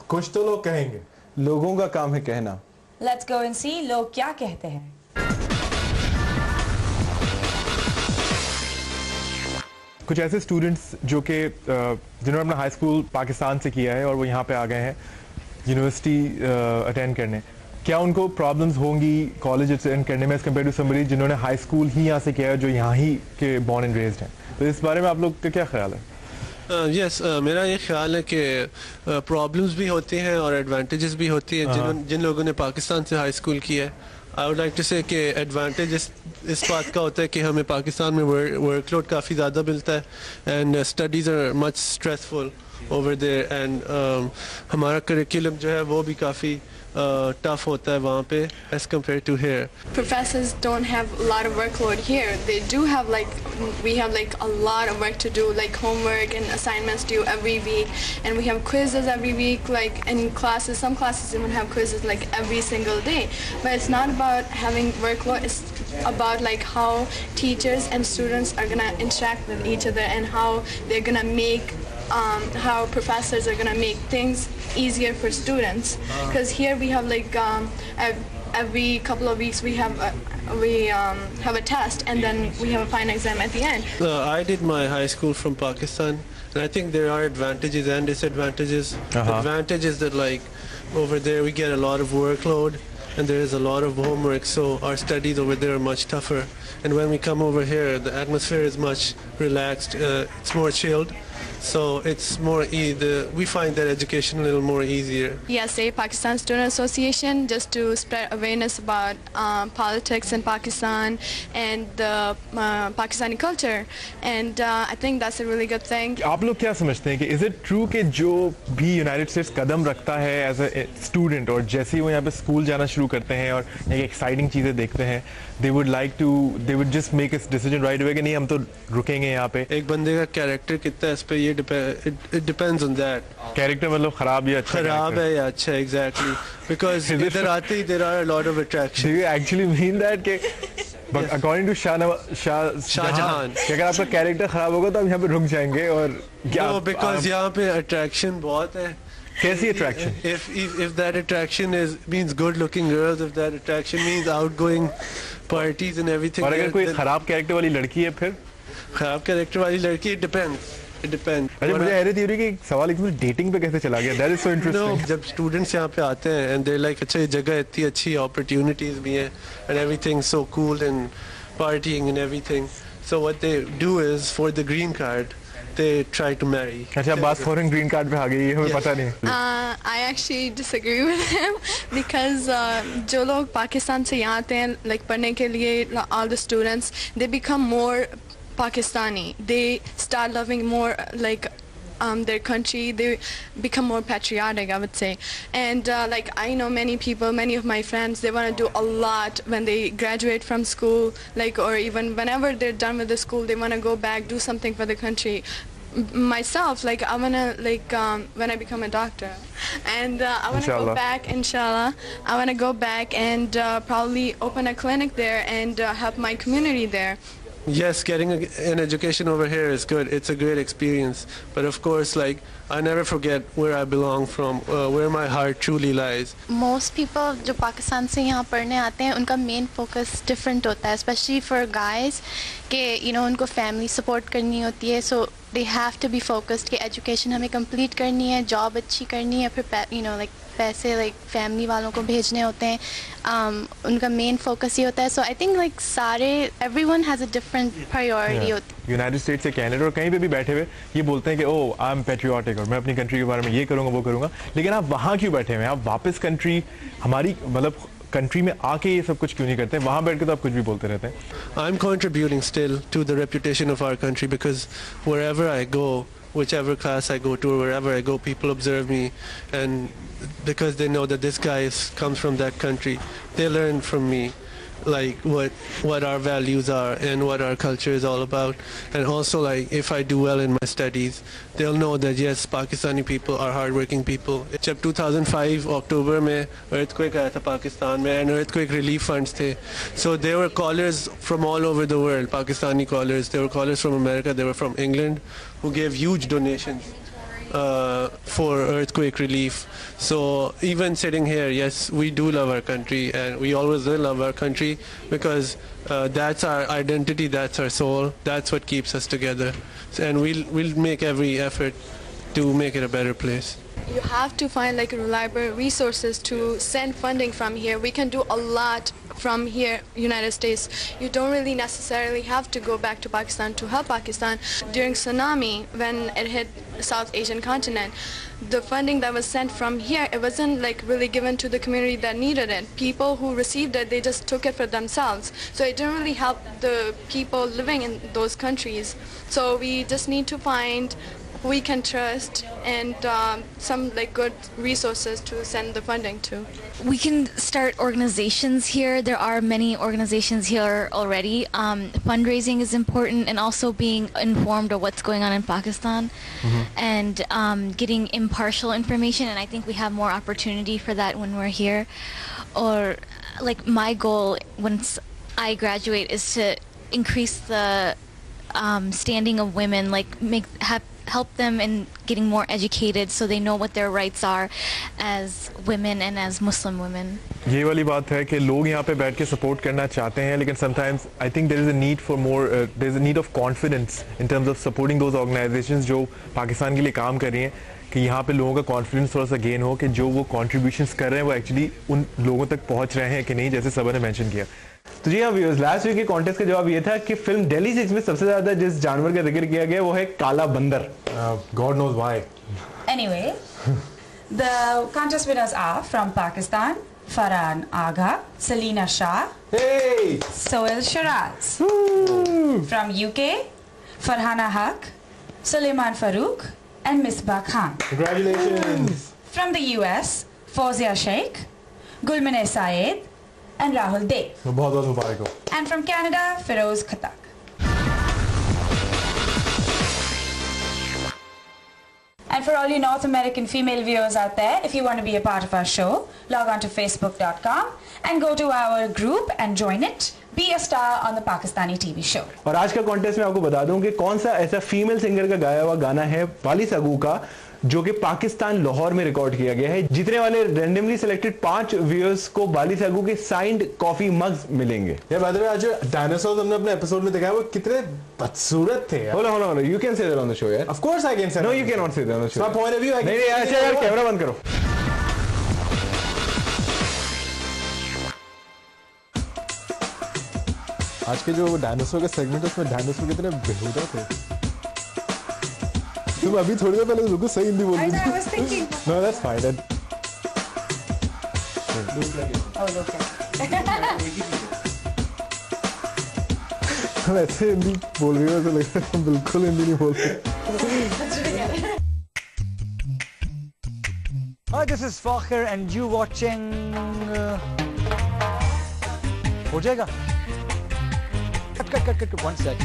कुछ तो लोग कहेंगे, लोगों का काम है कहना। Let's go and see लोग क्या कहते हैं। कुछ ऐसे स्टूडेंट्स जो कि जिन्होंने अपना हाई स्कूल पाकिस्तान से किया है और वो यहाँ पे आ गए हैं यूनिवर्सिटी अटेंड करने, क्या उनको प्रॉब्लम्स होंगी कॉलेज अटेंड करने में एज कम्पेयर टू समबडी जिन्होंने हाई स्कूल ही यहाँ से किया है, जो यहाँ ही के बॉर्न एंड रेज्ड हैं? तो इस बारे में आप लोग का क्या ख्याल है? मेरा ये ख्याल है कि प्रॉब्लम्स भी होती हैं और एडवांटेजेस भी होती हैं जिन लोगों ने पाकिस्तान से हाई स्कूल किया है। आई वुड लाइक टू से कि एडवांटेज इस बात का होता है कि हमें पाकिस्तान में वर्कलोड काफ़ी ज़्यादा मिलता है and studies are much stressful over there and हमारा करिकुलम जो है वो भी काफ़ी tough होता है वहाँ पे as compared to here. Professors don't have a lot of workload here. They do have we have a lot of work to do, like homework and assignments due every week, and we have quizzes every week, like in classes. Some classes even have quizzes like every single day. But it's not about having workload. It's about how teachers and students are gonna interact with each other and how they're gonna make how professors are gonna make things easier for students. Because here we have every couple of weeks we have a test and then we have a final exam at the end. I did my high school from Pakistan, and I think there are advantages and disadvantages. Advantage is that over there we get a lot of workload and there is a lot of homework, so our studies over there are much tougher. And when we come over here, the atmosphere is much relaxed. It's more chilled. So it's more we find that education a little more easier. PSA, Pakistan Student Association, just to spread awareness about politics in Pakistan and the Pakistani culture, and I think that's a really good thing. आप लोग क्या समझते हैं कि is it true कि जो भी United states कदम रखता है एज ए स्टूडेंट और जैसे ही वो यहाँ पे स्कूल जाना शुरू करते हैं और एक एक्साइटिंग चीज़ें देखते हैं, they would just make a decision right away कि नहीं हम तो रुकेंगे यहाँ पे? एक बंदे का कैरेक्टर कितना है इस पे ये it depends on that. Character मतलब खराब या अच्छा? खराब है या अच्छा, exactly. Because इधर आते ही there are a lot of attraction. Do you actually mean that कि according to शाहजहां कि अगर आपका कैरेक्टर खराब होगा तो आप यहाँ पे रुक जाएंगे और क्या? No, because यहाँ पे attraction बहुत है. कैसी attraction? If that attraction means good looking girls, if that attraction means outgoing parties and everything. और अगर कोई खराब कैरेक्टर वाली लड़की है फिर? खराब कैरेक्टर वाली लड़की it depends. अच्छा, मुझे ऐसी थ्योरी कि सवाल एकदम डेटिंग पे कैसे चला गया? That is so interesting. जब स्टूडेंट्स यहाँ पे आते हैं and they're अच्छा ये जगह इतनी अच्छी opportunities भी हैं and everything so cool and partying and everything. So what they do is for the green card they try to marry. अच्छा, बात फॉरेन ग्रीन कार्ड पे आ गई है, हमें पता नहीं. I actually disagree with him because जो लोग पाकिस्तान से यहाँ आते हैं पढ़ने के लिए, all the students they become more Pakistani. They start loving more their country. They become more patriotic, I would say. And I know many people, many of my friends, they want to do a lot when they graduate from school, or even whenever they're done with the school, they want to go back, do something for the country. Myself, I wanna when I become a doctor, and I wanna go back, inshallah. I wanna go back and probably open a clinic there and help my community there. Yes, getting an education over here is good. It's a great experience. But of course, I never forget where I belong from, where my heart truly lies. Most people जो पाकिस्तान से यहाँ पढ़ने आते हैं, उनका main focus different होता है, especially for guys, कि उनको family support करनी होती है, so they have to be focused कि education हमें complete करनी है, job अच्छी करनी है, फिर पैसे फैमिली वालों को भेजने होते हैं, उनका मेन फोकस ये होता है. सो आई थिंक सारे everyone has a different priority होती है. यूनाइटेड स्टेट्स से कनाडा और कहीं पे भी बैठे हुए ये बोलते हैं कि ओह आई एम पैट्रियोटिक और मैं अपनी कंट्री के बारे में ये करूँगा वो करूँगा, लेकिन आप वहाँ क्यों बैठे हुए हैं? आप वापस कंट्री हमारी कंट्री में आके ये सब कुछ क्यों नहीं करते? वहाँ बैठ के तो आप कुछ भी बोलते रहते हैं. I am contributing still to the reputation of our country because wherever I go, whichever class I go to or wherever I go, people observe me, and because they know that this guy comes from that country, they learn from me what our values are and what our culture is all about. And also if I do well in my studies, they'll know that yes, Pakistani people are hardworking people. जब 2005 October में earthquake आया था पाकिस्तान में and earthquake relief funds थे, so there were callers from all over the world, Pakistani callers. There were callers from America, they were from England, who gave huge donations. for earthquake relief. So even sitting here, yes, we do love our country, and we always will love our country, because that's our identity, that's our soul, that's what keeps us together, and we'll make every effort to make it a better place. You have to find like reliable resources to send funding from here. We can do a lot from here, United States. You don't really necessarily have to go back to Pakistan to help Pakistan. During tsunami, when it hit South Asian continent, the funding that was sent from here, it wasn't like really given to the community that needed it. People who received it, they just took it for themselves. So it didn't really help the people living in those countries. So we just need to find who we can trust and some like good resources to send the funding to. We can start organizations here. There are many organizations here already. Fundraising is important, and also being informed of what's going on in Pakistan, and getting impartial information, and I think we have more opportunity for that when we're here. Or like my goal once I graduate is to increase the standing of women, like help them in getting more educated so they know what their rights are as women and as Muslim women. ये वाली बात है कि लोग यहाँ पे बैठ के सपोर्ट करना चाहते हैं, लेकिन sometimes I think there is a need for more, there is a need of confidence in terms of supporting those organizations जो पाकिस्तान के लिए काम कर रही हैं, कि यहाँ पे लोगों का कॉन्फिडेंस थोड़ा सा गेन हो कि जो वो कॉन्ट्रीब्यूशंस कर रहे हैं वो एक्चुअली उन लोगों तक पहुँच रहे हैं कि नहीं, जैसे सबा ने मेंशन किया. तो जी हाँ व्यूअर्स, लास्ट वीक के कॉन्टेस्ट का जवाब ये था कि फिल्म दिल्ली 6 में सबसे ज्यादा जिस जानवर का जिक्र किया गया वो है काला बंदर. God knows why. Anyway, the contest winners are from Pakistan, Farhan Agha, Selina Shah, Hey! Sohail Shiraz. From UK, Farhana Haq, Suleiman Farouk, and Misbah Khan. Congratulations. From the US, Fawzia Sheikh, Gulmane Saeed, and Rahul Dev. बहुत बहुत मुबारक हो. And from Canada, Feroz Khatak. And for all you North American female viewers out there, if you want to be a part of our show, log on to facebook.com and go to our group and join it. Be a star on the Pakistani TV show. और आज का contest में आपको बता दूं कि कौन सा ऐसा फीमेल सिंगर का गाया हुआ गाना है वाली सागू का जो कि पाकिस्तान लाहौर में रिकॉर्ड किया गया है. जीतने वाले रैंडमली सिलेक्टेड 5 व्यूअर्स को बाली सागू के साइंड कॉफी मग्स मिलेंगे. यार बाय द वे आज डायनासोर्स हमने अपने एपिसोड में देखा है वो कितने बदसूरत थे यार. hold on, you can say that on the show यार. Of course I can say. No, you cannot say that on the show. My point of view. नहीं यार कैमरा बंद करो. आज के जो डायनासोर का सेगमेंट है उसमें डायनासोर कितने बेहुदा थे. तुम अभी थोड़ी देर पहले बिल्कुल सही हिंदी बोल रही थी. I was thinking. No, that's fine. ऐसे हिंदी बोल रही हो तो लगता है बिल्कुल हिंदी नहीं बोल रही. Hi, this is Fakhir and you watching हो जाएगा. Cut, 1 sec.